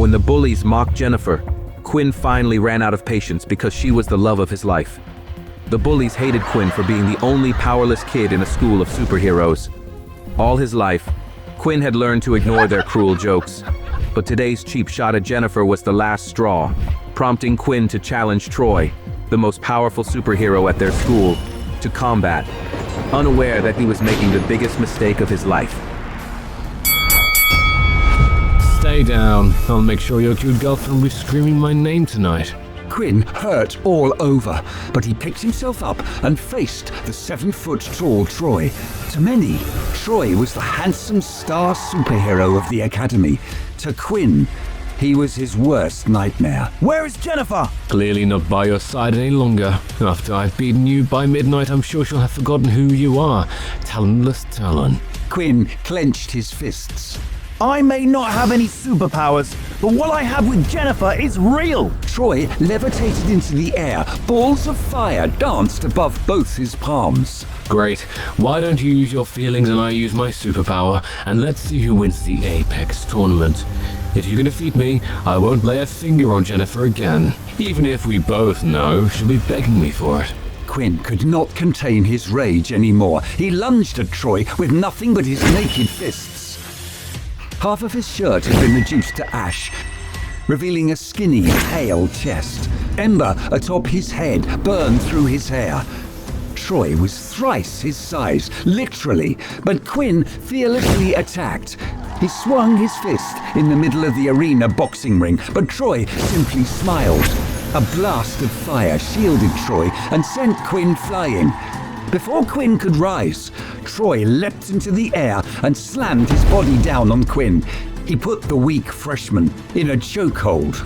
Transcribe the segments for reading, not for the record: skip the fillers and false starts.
When the bullies mocked Jennifer, Quinn finally ran out of patience because she was the love of his life. The bullies hated Quinn for being the only powerless kid in a school of superheroes. All his life, Quinn had learned to ignore their cruel jokes. But today's cheap shot at Jennifer was the last straw, prompting Quinn to challenge Troy, the most powerful superhero at their school, to combat, unaware that he was making the biggest mistake of his life. Stay down. I'll make sure your cute girlfriend will be screaming my name tonight. Quinn hurt all over, but he picked himself up and faced the 7-foot-tall Troy. To many, Troy was the handsome star superhero of the academy. To Quinn, he was his worst nightmare. Where is Jennifer? Clearly not by your side any longer. After I've beaten you by midnight, I'm sure she'll have forgotten who you are. Talentless Talon. Quinn clenched his fists. I may not have any superpowers, but what I have with Jennifer is real. Troy levitated into the air. Balls of fire danced above both his palms. Great. Why don't you use your feelings and I use my superpower, and let's see who wins the Apex tournament. If you can defeat me, I won't lay a finger on Jennifer again, even if we both know she'll be begging me for it. Quinn could not contain his rage anymore. He lunged at Troy with nothing but his naked fists. Half of his shirt had been reduced to ash, revealing a skinny, pale chest. Ember atop his head burned through his hair. Troy was thrice his size, literally, but Quinn fearlessly attacked. He swung his fist in the middle of the arena boxing ring, but Troy simply smiled. A blast of fire shielded Troy and sent Quinn flying. Before Quinn could rise, Troy leapt into the air and slammed his body down on Quinn. He put the weak freshman in a chokehold.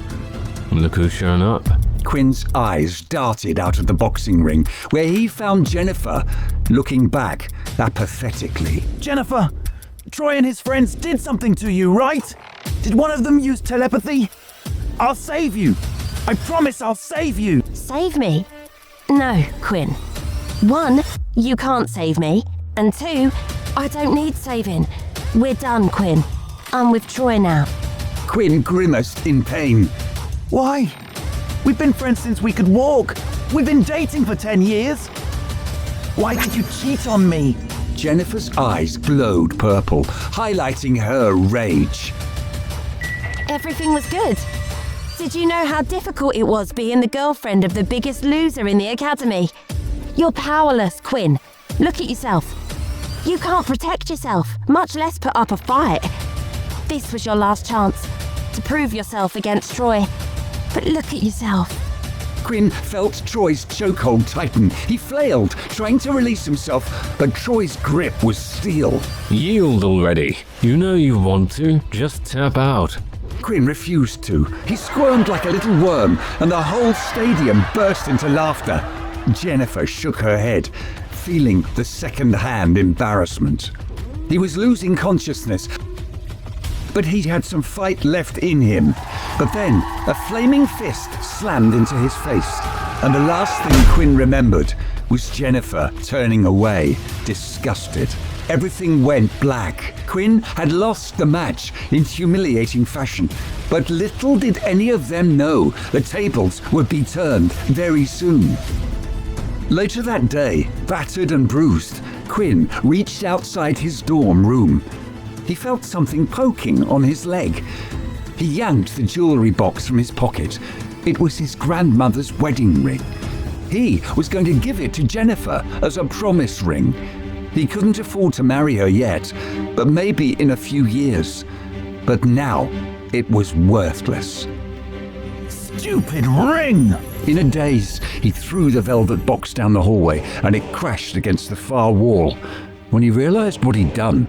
Look who's shown up. Quinn's eyes darted out of the boxing ring, where he found Jennifer, looking back apathetically. Jennifer, Troy and his friends did something to you, right? Did one of them use telepathy? I'll save you. I promise I'll save you. Save me? No, Quinn. 1, you can't save me. And 2, I don't need saving. We're done, Quinn. I'm with Troy now. Quinn grimaced in pain. Why? We've been friends since we could walk. We've been dating for 10 years. Why did you cheat on me? Jennifer's eyes glowed purple, highlighting her rage. Everything was good. Did you know how difficult it was being the girlfriend of the biggest loser in the academy? You're powerless, Quinn. Look at yourself. You can't protect yourself, much less put up a fight. This was your last chance to prove yourself against Troy. But look at yourself. Quinn felt Troy's chokehold tighten. He flailed, trying to release himself, but Troy's grip was steel. Yield already. You know you want to. Just tap out. Quinn refused to. He squirmed like a little worm, and the whole stadium burst into laughter. Jennifer shook her head, feeling the second-hand embarrassment. He was losing consciousness, but he had some fight left in him. But then, a flaming fist slammed into his face, and the last thing Quinn remembered was Jennifer turning away, disgusted. Everything went black. Quinn had lost the match in humiliating fashion, but little did any of them know the tables would be turned very soon. Later that day, battered and bruised, Quinn reached outside his dorm room. He felt something poking on his leg. He yanked the jewelry box from his pocket. It was his grandmother's wedding ring. He was going to give it to Jennifer as a promise ring. He couldn't afford to marry her yet, but maybe in a few years. But now, it was worthless. Stupid ring! In a daze, he threw the velvet box down the hallway and it crashed against the far wall. When he realized what he'd done,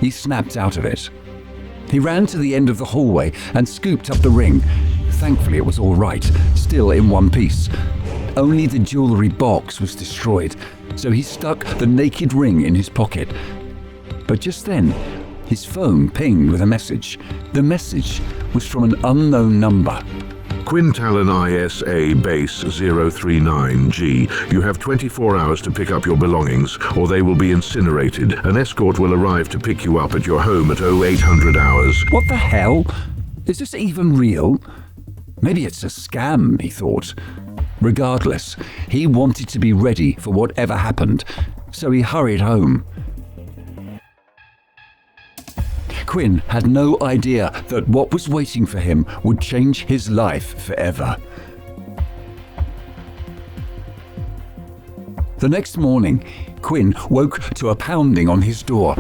he snapped out of it. He ran to the end of the hallway and scooped up the ring. Thankfully, it was all right, still in one piece. Only the jewelry box was destroyed, so he stuck the naked ring in his pocket. But just then, his phone pinged with a message. The message was from an unknown number. Quintalon ISA Base 039G. You have 24 hours to pick up your belongings, or they will be incinerated. An escort will arrive to pick you up at your home at 0800 hours. What the hell? Is this even real? Maybe it's a scam, he thought. Regardless, he wanted to be ready for whatever happened, so he hurried home. Quinn had no idea that what was waiting for him would change his life forever. The next morning, Quinn woke to a pounding on his door.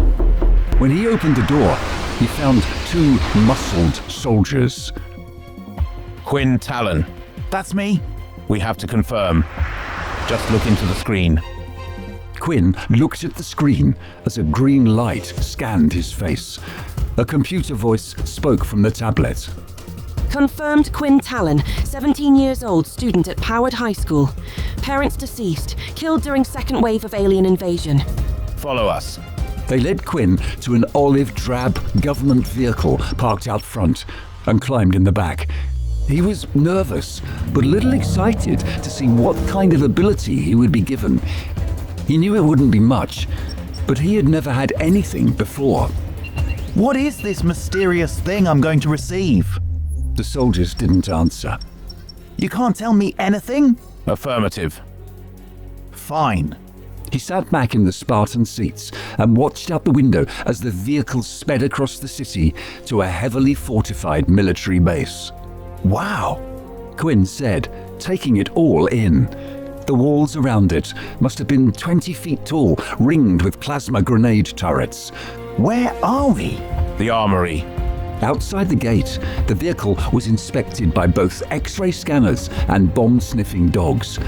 When he opened the door, he found two muscled soldiers. Quinn Talon, That's me. we have to confirm. Just look into the screen. Quinn looked at the screen as a green light scanned his face. A computer voice spoke from the tablet. Confirmed Quinn Talon, 17 years old, student at Powered High School. Parents deceased, killed during second wave of alien invasion. Follow us. They led Quinn to an olive drab government vehicle parked out front and climbed in the back. He was nervous, but a little excited to see what kind of ability he would be given. He knew it wouldn't be much, but he had never had anything before. What is this mysterious thing I'm going to receive? The soldiers didn't answer. You can't tell me anything? Affirmative. Fine. He sat back in the Spartan seats and watched out the window as the vehicle sped across the city to a heavily fortified military base. Wow. Quinn said, taking it all in. The walls around it must have been 20 feet tall, ringed with plasma grenade turrets. Where are we? The armory. Outside the gate, the vehicle was inspected by both X-ray scanners and bomb-sniffing dogs.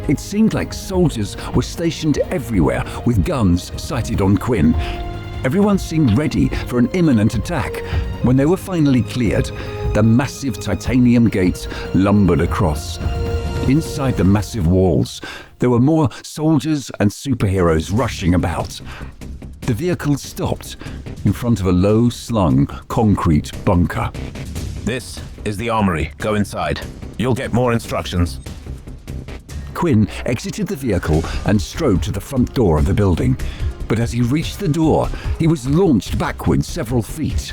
It seemed like soldiers were stationed everywhere with guns sighted on Quinn. Everyone seemed ready for an imminent attack. When they were finally cleared, the massive titanium gate lumbered across. Inside the massive walls, there were more soldiers and superheroes rushing about. The vehicle stopped in front of a low-slung concrete bunker. This is the armory. Go inside. You'll get more instructions. Quinn exited the vehicle and strode to the front door of the building. But as he reached the door, he was launched backwards several feet.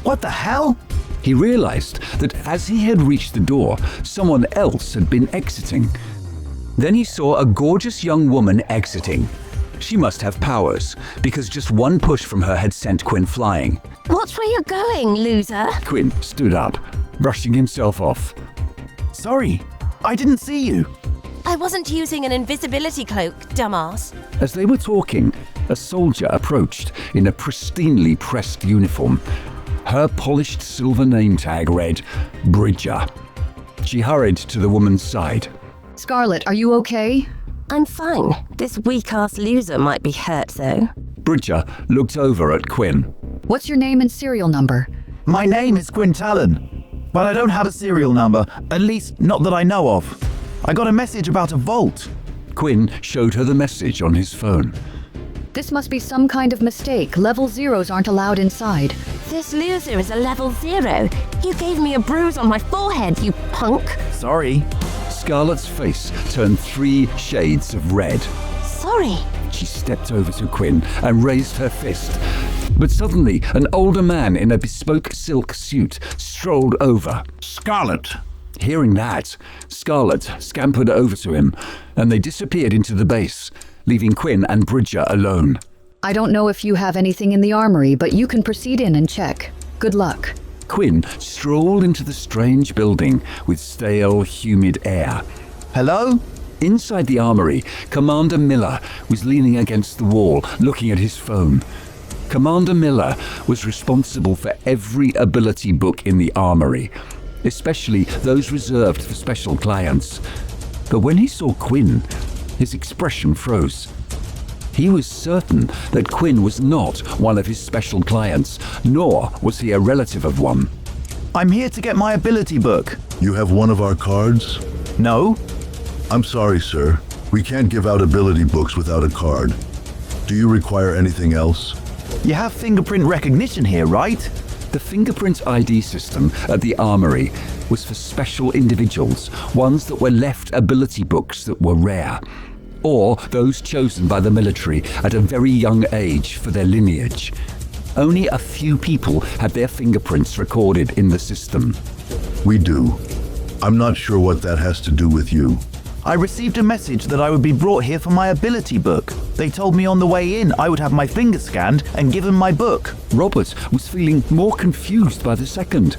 What the hell? He realized that as he had reached the door, someone else had been exiting. Then he saw a gorgeous young woman exiting. She must have powers, because just one push from her had sent Quinn flying. Watch where you're going, loser. Quinn stood up, brushing himself off. Sorry, I didn't see you. I wasn't using an invisibility cloak, dumbass. As they were talking, a soldier approached in a pristinely pressed uniform. Her polished silver name tag read, Bridger. She hurried to the woman's side. Scarlet, are you okay? I'm fine. This weak-ass loser might be hurt, though. Bridger looked over at Quinn. What's your name and serial number? My name is Quinn Talon, but I don't have a serial number, at least not that I know of. I got a message about a vault. Quinn showed her the message on his phone. This must be some kind of mistake. Level zeros aren't allowed inside. This loser is a level 0. You gave me a bruise on my forehead, you punk. Sorry. Scarlet's face turned 3 shades of red. Sorry. She stepped over to Quinn and raised her fist. But suddenly, an older man in a bespoke silk suit strolled over. Scarlet. Hearing that, Scarlet scampered over to him, and they disappeared into the base, leaving Quinn and Bridger alone. I don't know if you have anything in the armory, but you can proceed in and check. Good luck. Quinn strolled into the strange building with stale, humid air. Hello? Inside the armory, Commander Miller was leaning against the wall, looking at his phone. Commander Miller was responsible for every ability book in the armory, especially those reserved for special clients. But when he saw Quinn, his expression froze. He was certain that Quinn was not one of his special clients, nor was he a relative of one. I'm here to get my ability book. You have one of our cards? No? I'm sorry, sir. We can't give out ability books without a card. Do you require anything else? You have fingerprint recognition here, right? The fingerprint ID system at the armory was for special individuals, ones that were left ability books that were rare, or those chosen by the military at a very young age for their lineage. only a few people had their fingerprints recorded in the system. We do. I'm not sure what that has to do with you. I received a message that I would be brought here for my ability book. They told me on the way in I would have my finger scanned and given my book. Robert was feeling more confused by the second.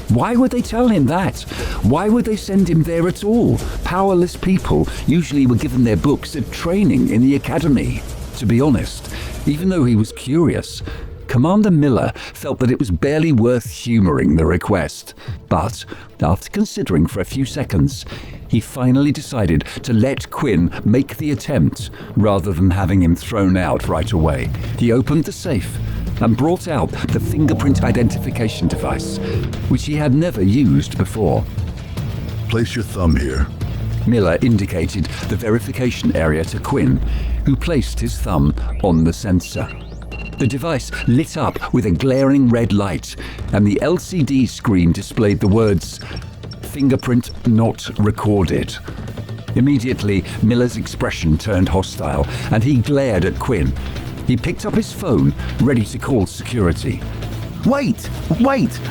Why would they tell him that? Why would they send him there at all? Powerless people usually were given their books at training in the academy. To be honest, even though he was curious, Commander Miller felt that it was barely worth humoring the request. But, after considering for a few seconds, he finally decided to let Quinn make the attempt rather than having him thrown out right away. He opened the safe and brought out the fingerprint identification device, which he had never used before. Place your thumb here. Miller indicated the verification area to Quinn, who placed his thumb on the sensor. The device lit up with a glaring red light, and the LCD screen displayed the words, "Fingerprint not recorded." Immediately, Miller's expression turned hostile, and he glared at Quinn. He picked up his phone, ready to call security. Wait,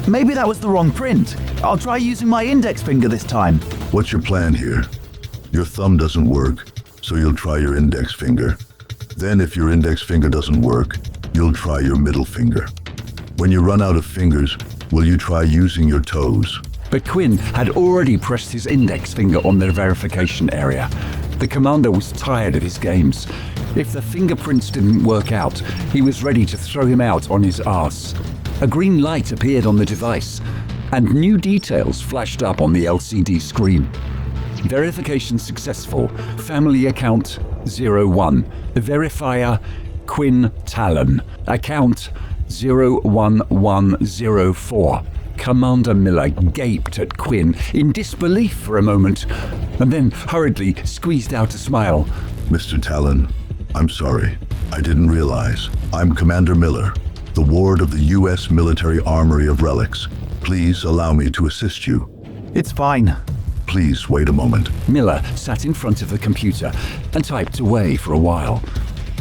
maybe that was the wrong print. I'll try using my index finger this time. What's your plan here? Your thumb doesn't work, so you'll try your index finger. Then if your index finger doesn't work, you'll try your middle finger. When you run out of fingers, will you try using your toes? But Quinn had already pressed his index finger on the verification area. The commander was tired of his games. If the fingerprints didn't work out, he was ready to throw him out on his arse. A green light appeared on the device, and new details flashed up on the LCD screen. Verification successful. Family account 01. The verifier Quinn Talon. Account 01104. Commander Miller gaped at Quinn in disbelief for a moment, and then hurriedly squeezed out a smile. Mr. Talon, I'm sorry. I didn't realize. I'm Commander Miller, the ward of the U.S. Military Armory of Relics. Please allow me to assist you. It's fine. Please wait a moment. Miller sat in front of the computer and typed away for a while.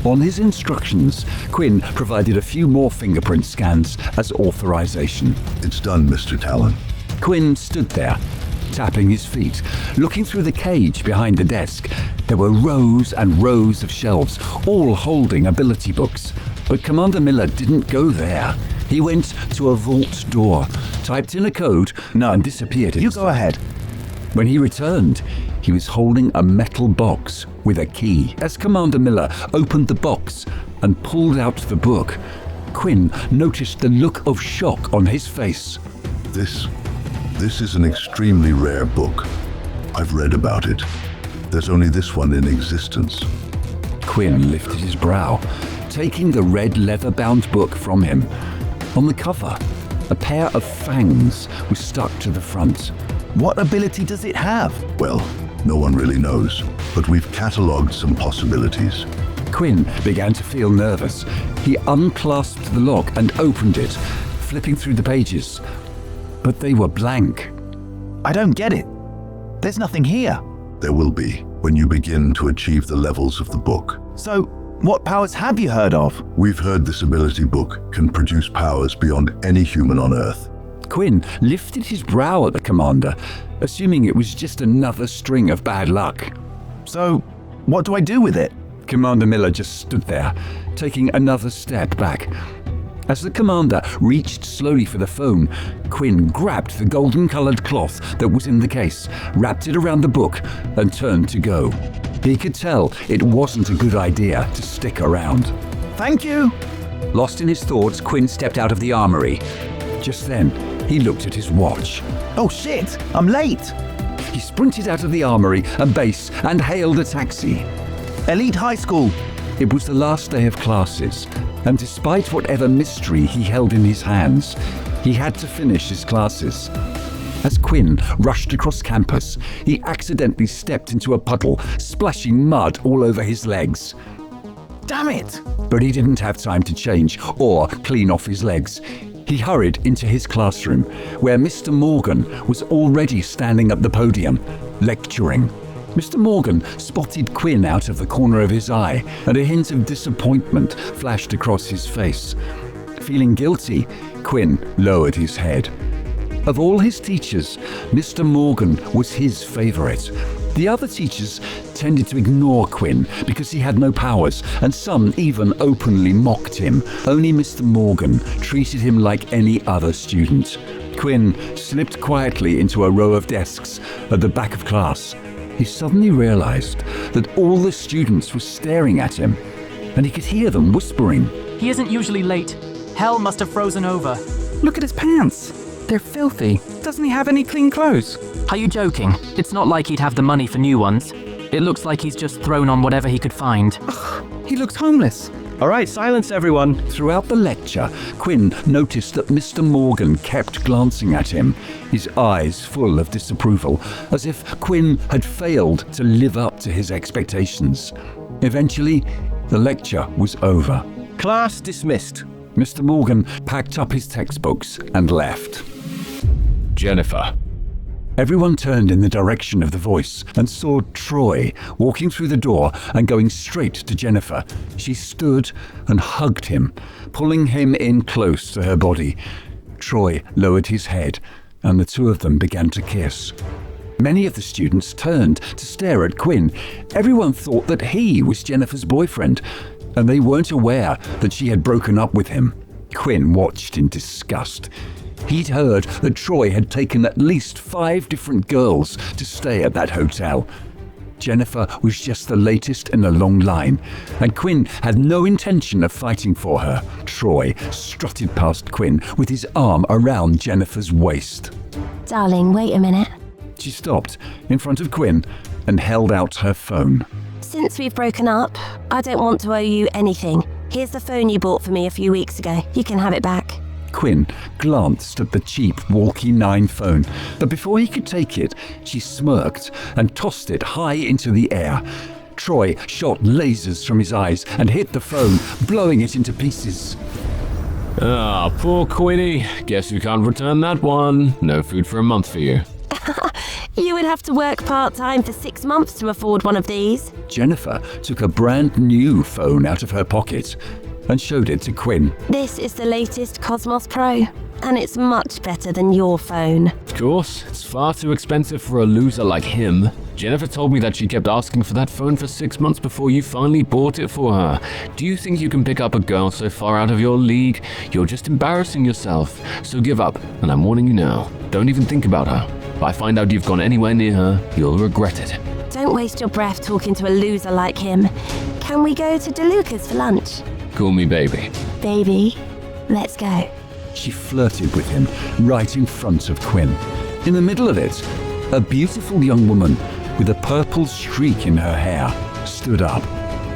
On his instructions, Quinn provided a few more fingerprint scans as authorization. It's done, Mr. Talon. Quinn stood there, tapping his feet, looking through the cage behind the desk. There were rows and rows of shelves, all holding ability books. But Commander Miller didn't go there. He went to a vault door, typed in a code, and disappeared. You go ahead. When he returned, he was holding a metal box with a key. As Commander Miller opened the box and pulled out the book, Quinn noticed the look of shock on his face. This is an extremely rare book. I've read about it. There's only this one in existence. Quinn lifted his brow, taking the red leather-bound book from him. On the cover, a pair of fangs was stuck to the front. What ability does it have? Well, no one really knows, but we've catalogued some possibilities. Quinn began to feel nervous. He unclasped the lock and opened it, flipping through the pages. But they were blank. I don't get it. There's nothing here. There will be when you begin to achieve the levels of the book. So, what powers have you heard of? We've heard this ability book can produce powers beyond any human on Earth. Quinn lifted his brow at the commander, assuming it was just another string of bad luck. So, what do I do with it? Commander Miller just stood there, taking another step back. As the commander reached slowly for the phone, Quinn grabbed the golden-colored cloth that was in the case, wrapped it around the book, and turned to go. He could tell it wasn't a good idea to stick around. Thank you! Lost in his thoughts, Quinn stepped out of the armory. Just then, he looked at his watch. Oh shit! I'm late! He sprinted out of the armory and base and hailed a taxi. Elite High School! It was the last day of classes, and despite whatever mystery he held in his hands, he had to finish his classes. As Quinn rushed across campus, he accidentally stepped into a puddle, splashing mud all over his legs. Damn it! But he didn't have time to change or clean off his legs. He hurried into his classroom, where Mr. Morgan was already standing at the podium, lecturing. Mr. Morgan spotted Quinn out of the corner of his eye, and a hint of disappointment flashed across his face. Feeling guilty, Quinn lowered his head. Of all his teachers, Mr. Morgan was his favorite. The other teachers tended to ignore Quinn because he had no powers, and some even openly mocked him. Only Mr. Morgan treated him like any other student. Quinn slipped quietly into a row of desks at the back of class. He suddenly realized that all the students were staring at him, and he could hear them whispering. He isn't usually late. Hell must have frozen over. Look at his pants. They're filthy. Doesn't he have any clean clothes? Are you joking? It's not like he'd have the money for new ones. It looks like he's just thrown on whatever he could find. Ugh, he looks homeless. All right, silence everyone. Throughout the lecture, Quinn noticed that Mr. Morgan kept glancing at him, his eyes full of disapproval, as if Quinn had failed to live up to his expectations. Eventually, the lecture was over. Class dismissed. Mr. Morgan packed up his textbooks and left. Jennifer. Everyone turned in the direction of the voice and saw Troy walking through the door and going straight to Jennifer. She stood and hugged him, pulling him in close to her body. Troy lowered his head, and the two of them began to kiss. Many of the students turned to stare at Quinn. Everyone thought that he was Jennifer's boyfriend, and they weren't aware that she had broken up with him. Quinn watched in disgust. He'd heard that Troy had taken at least 5 different girls to stay at that hotel. Jennifer was just the latest in a long line, and Quinn had no intention of fighting for her. Troy strutted past Quinn with his arm around Jennifer's waist. Darling, wait a minute. She stopped in front of Quinn and held out her phone. Since we've broken up, I don't want to owe you anything. Here's the phone you bought for me a few weeks ago. You can have it back. Quinn glanced at the cheap Walkie 9 phone, but before he could take it, she smirked and tossed it high into the air. Troy shot lasers from his eyes and hit the phone, blowing it into pieces. Ah, poor Quinny. Guess you can't return that one. No food for a month for you. You would have to work part-time for 6 months to afford one of these. Jennifer took a brand new phone out of her pocket and showed it to Quinn. This is the latest Cosmos Pro, and it's much better than your phone. Of course, it's far too expensive for a loser like him. Jennifer told me that she kept asking for that phone for 6 months before you finally bought it for her. Do you think you can pick up a girl so far out of your league? You're just embarrassing yourself. So give up, and I'm warning you now. Don't even think about her. If I find out you've gone anywhere near her, you'll regret it. Don't waste your breath talking to a loser like him. Can we go to DeLuca's for lunch? Call me baby. Baby, let's go. She flirted with him right in front of Quinn. In the middle of it, a beautiful young woman with a purple streak in her hair stood up.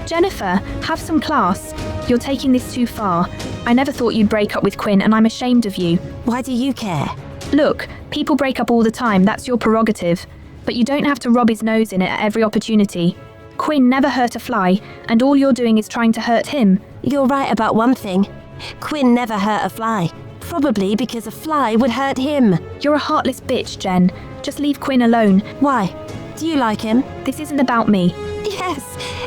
Jennifer, have some class. You're taking this too far. I never thought you'd break up with Quinn, and I'm ashamed of you. Why do you care? Look, people break up all the time, that's your prerogative. But you don't have to rub his nose in it at every opportunity. Quinn never hurt a fly, and all you're doing is trying to hurt him. You're right about one thing. Quinn never hurt a fly. Probably because a fly would hurt him. You're a heartless bitch, Jen. Just leave Quinn alone. Why? Do you like him? This isn't about me. Yes,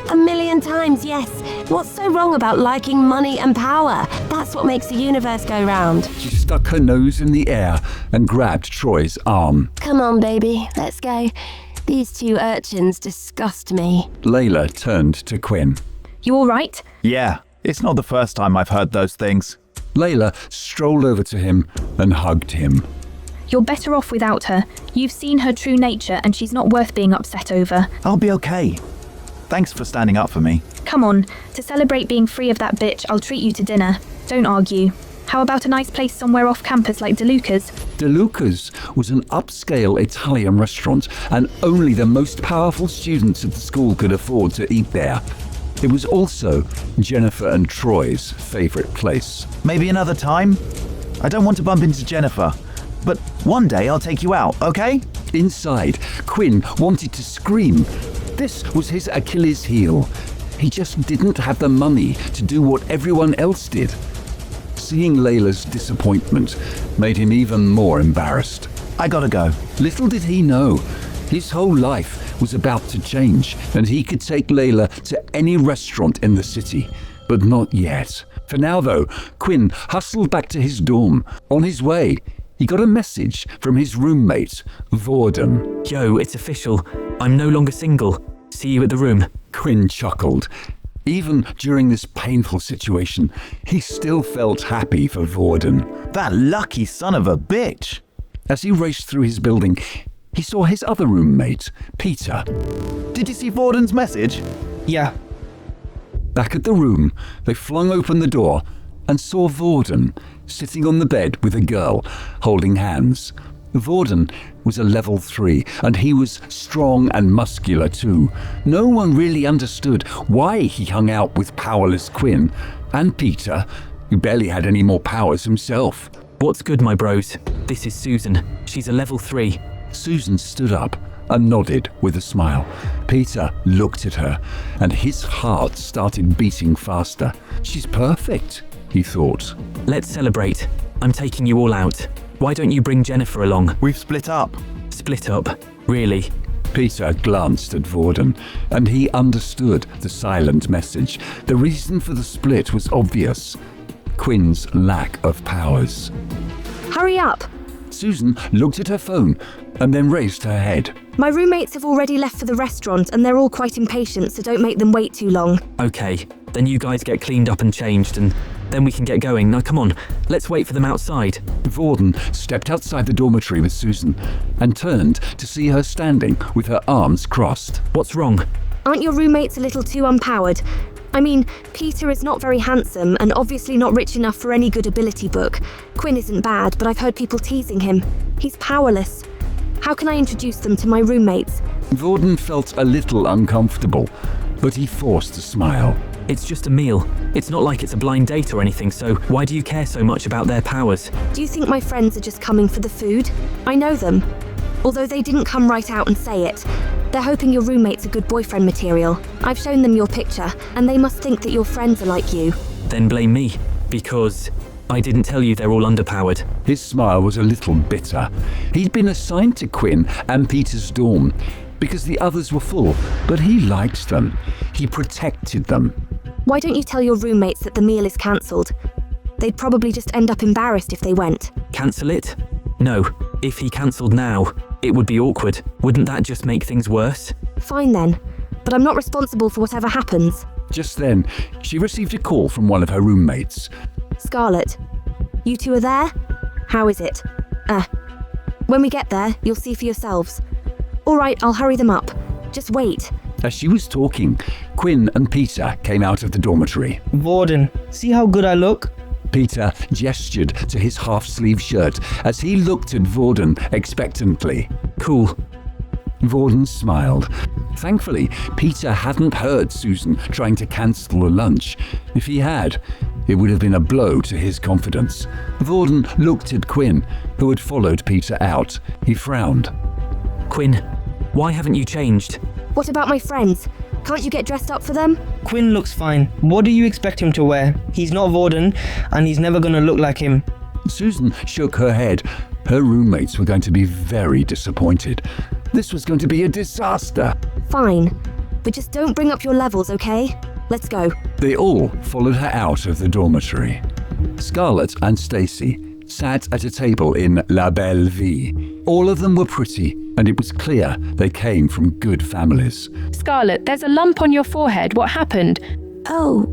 1,000,000 times yes. What's so wrong about liking money and power? That's what makes the universe go round. She stuck her nose in the air and grabbed Troy's arm. Come on, baby, let's go. These 2 urchins disgust me. Layla turned to Quinn. You all right? Yeah, it's not the first time I've heard those things. Layla strolled over to him and hugged him. You're better off without her. You've seen her true nature, and she's not worth being upset over. I'll be okay. Thanks for standing up for me. Come on, to celebrate being free of that bitch, I'll treat you to dinner. Don't argue. How about a nice place somewhere off campus like DeLuca's? DeLuca's was an upscale Italian restaurant, and only the most powerful students at the school could afford to eat there. It was also Jennifer and Troy's favorite place. Maybe another time? I don't want to bump into Jennifer, but one day I'll take you out, okay? Inside, Quinn wanted to scream. This was his Achilles heel. He just didn't have the money to do what everyone else did. Seeing Layla's disappointment made him even more embarrassed. I gotta go. Little did he know, his whole life was about to change, and he could take Layla to any restaurant in the city. but not yet. For now, though, Quinn hustled back to his dorm. On his way, he got a message from his roommate, Vorden. Yo, it's official. I'm no longer single. See you at the room. Quinn chuckled. Even during this painful situation, he still felt happy for Vorden. That lucky son of a bitch. As he raced through his building, he saw his other roommate, Peter. Did you see Vorden's message? Yeah. Back at the room, they flung open the door and saw Vorden sitting on the bed with a girl, holding hands. Vorden was a level 3, and he was strong and muscular too. No one really understood why he hung out with powerless Quinn and Peter, who barely had any more powers himself. What's good, my bros? This is Susan. She's a level 3. Susan stood up and nodded with a smile. Peter looked at her, and his heart started beating faster. She's perfect, he thought. Let's celebrate. I'm taking you all out. Why don't you bring Jennifer along? We've split up. Split up? Really? Peter glanced at Vorden, and he understood the silent message. The reason for the split was obvious. Quinn's lack of powers. Hurry up! Susan looked at her phone and then raised her head. My roommates have already left for the restaurant and they're all quite impatient, so don't make them wait too long. Okay, then you guys get cleaned up and changed and then we can get going. Now come on, let's wait for them outside. Vorden stepped outside the dormitory with Susan and turned to see her standing with her arms crossed. What's wrong? Aren't your roommates a little too unpowered? I mean, Peter is not very handsome and obviously not rich enough for any good ability book. Quinn isn't bad, but I've heard people teasing him. He's powerless. How can I introduce them to my roommates? Vorden felt a little uncomfortable, but he forced a smile. It's just a meal. It's not like it's a blind date or anything, so why do you care so much about their powers? Do you think my friends are just coming for the food? I know them. Although they didn't come right out and say it. They're hoping your roommate's a good boyfriend material. I've shown them your picture, and they must think that your friends are like you. Then blame me, because I didn't tell you they're all underpowered. His smile was a little bitter. He'd been assigned to Quinn and Peter's dorm because the others were full, but he liked them. He protected them. Why don't you tell your roommates that the meal is cancelled? They'd probably just end up embarrassed if they went. Cancel it? No. If he cancelled now, it would be awkward. Wouldn't that just make things worse? Fine then, but I'm not responsible for whatever happens. Just then, she received a call from one of her roommates. Scarlett, you two are there? How is it? When we get there, you'll see for yourselves. All right, I'll hurry them up. Just wait. As she was talking, Quinn and Peter came out of the dormitory. Vorden, see how good I look? Peter gestured to his half-sleeve shirt as he looked at Vorden expectantly. Cool. Vorden smiled. Thankfully, Peter hadn't heard Susan trying to cancel the lunch. If he had, it would have been a blow to his confidence. Vorden looked at Quinn, who had followed Peter out. He frowned. Quinn, why haven't you changed? What about my friends? Can't you get dressed up for them? Quinn looks fine. What do you expect him to wear? He's not Vorden, and he's never gonna look like him. Susan shook her head. Her roommates were going to be very disappointed. This was going to be a disaster. Fine, but just don't bring up your levels, okay? Let's go. They all followed her out of the dormitory. Scarlett and Stacy sat at a table in La Belle Vie. All of them were pretty, and it was clear they came from good families. Scarlett, there's a lump on your forehead. What happened? Oh.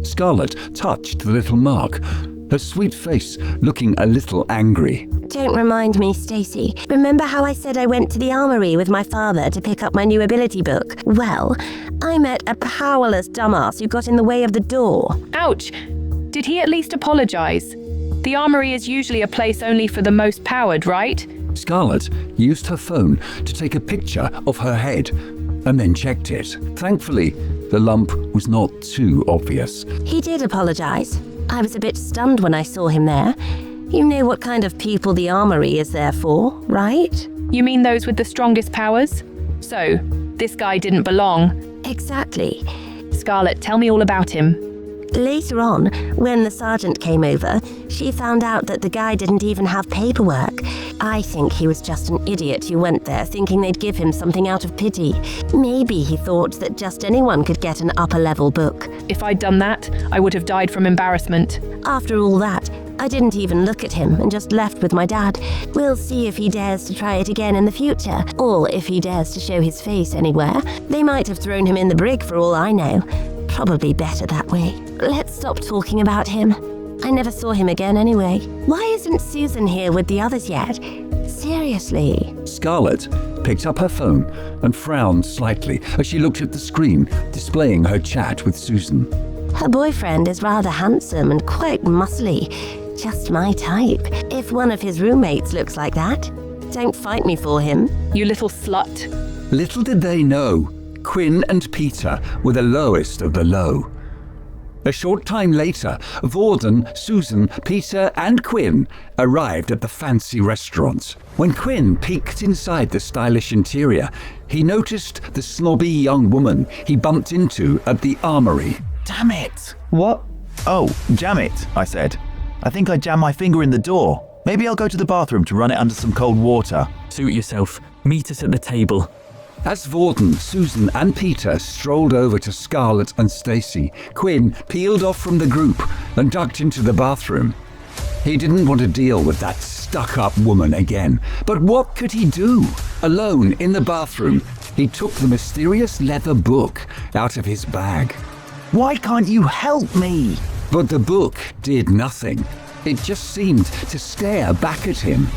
Scarlett touched the little mark, her sweet face looking a little angry. Don't remind me, Stacy. Remember how I said I went to the armory with my father to pick up my new ability book? Well, I met a powerless dumbass who got in the way of the door. Ouch! Did he at least apologize? The armory is usually a place only for the most powered, right? Scarlett used her phone to take a picture of her head and then checked it. Thankfully, the lump was not too obvious. He did apologize. I was a bit stunned when I saw him there. You know what kind of people the armory is there for, right? You mean those with the strongest powers? So, this guy didn't belong. Exactly. Scarlett, tell me all about him. Later on, when the sergeant came over, she found out that the guy didn't even have paperwork. I think he was just an idiot who went there thinking they'd give him something out of pity. Maybe he thought that just anyone could get an upper-level book. If I'd done that, I would have died from embarrassment. After all that, I didn't even look at him and just left with my dad. We'll see if he dares to try it again in the future, or if he dares to show his face anywhere. They might have thrown him in the brig for all I know. Probably better that way. Let's stop talking about him. I never saw him again anyway. Why isn't Susan here with the others yet? Seriously. Scarlett picked up her phone and frowned slightly as she looked at the screen, displaying her chat with Susan. Her boyfriend is rather handsome and quite muscly. Just my type. If one of his roommates looks like that, don't fight me for him. You little slut. Little did they know, Quinn and Peter were the lowest of the low. A short time later, Vorden, Susan, Peter and Quinn arrived at the fancy restaurant. When Quinn peeked inside the stylish interior, he noticed the snobby young woman he bumped into at the armory. Damn it! What? Oh, jam it, I said. I think I jammed my finger in the door. Maybe I'll go to the bathroom to run it under some cold water. Suit yourself. Meet us at the table. As Vorden, Susan and Peter strolled over to Scarlett and Stacy, Quinn peeled off from the group and ducked into the bathroom. He didn't want to deal with that stuck-up woman again, but what could he do? Alone in the bathroom, he took the mysterious leather book out of his bag. Why can't you help me? But the book did nothing. It just seemed to stare back at him.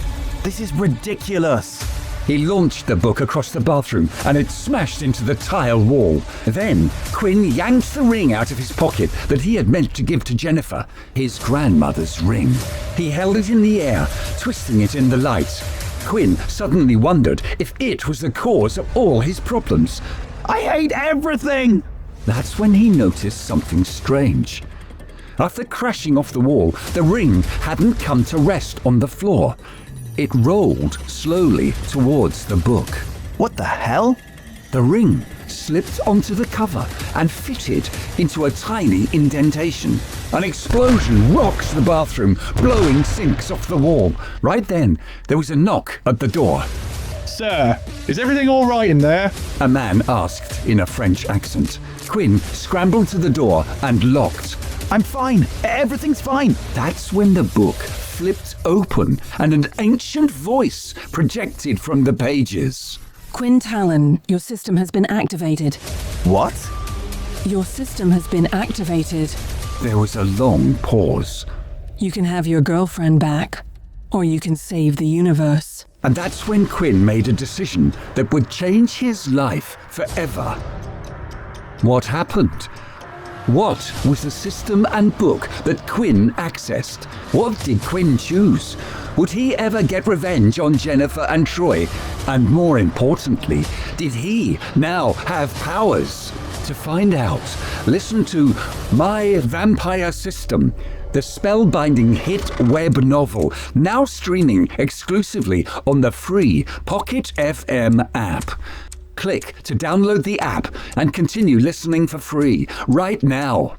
This is ridiculous. He launched the book across the bathroom and it smashed into the tile wall. Then Quinn yanked the ring out of his pocket that he had meant to give to Jennifer, his grandmother's ring. He held it in the air, twisting it in the light. Quinn suddenly wondered if it was the cause of all his problems. I hate everything! That's when he noticed something strange. After crashing off the wall, the ring hadn't come to rest on the floor. It rolled slowly towards the book. What the hell? The ring slipped onto the cover and fitted into a tiny indentation. An explosion rocked the bathroom, blowing sinks off the wall. Right then, there was a knock at the door. Sir, is everything all right in there? A man asked in a French accent. Quinn scrambled to the door and locked. I'm fine. Everything's fine. That's when the book flipped open and an ancient voice projected from the pages. Quinn Talon, your system has been activated. What? Your system has been activated. There was a long pause. You can have your girlfriend back, or you can save the universe. And that's when Quinn made a decision that would change his life forever. What happened? What was the system and book that Quinn accessed? What did Quinn choose? Would he ever get revenge on Jennifer and Troy? And more importantly, did he now have powers? To find out, listen to My Vampire System, the spellbinding hit web novel, now streaming exclusively on the free Pocket FM app. Click to download the app and continue listening for free right now.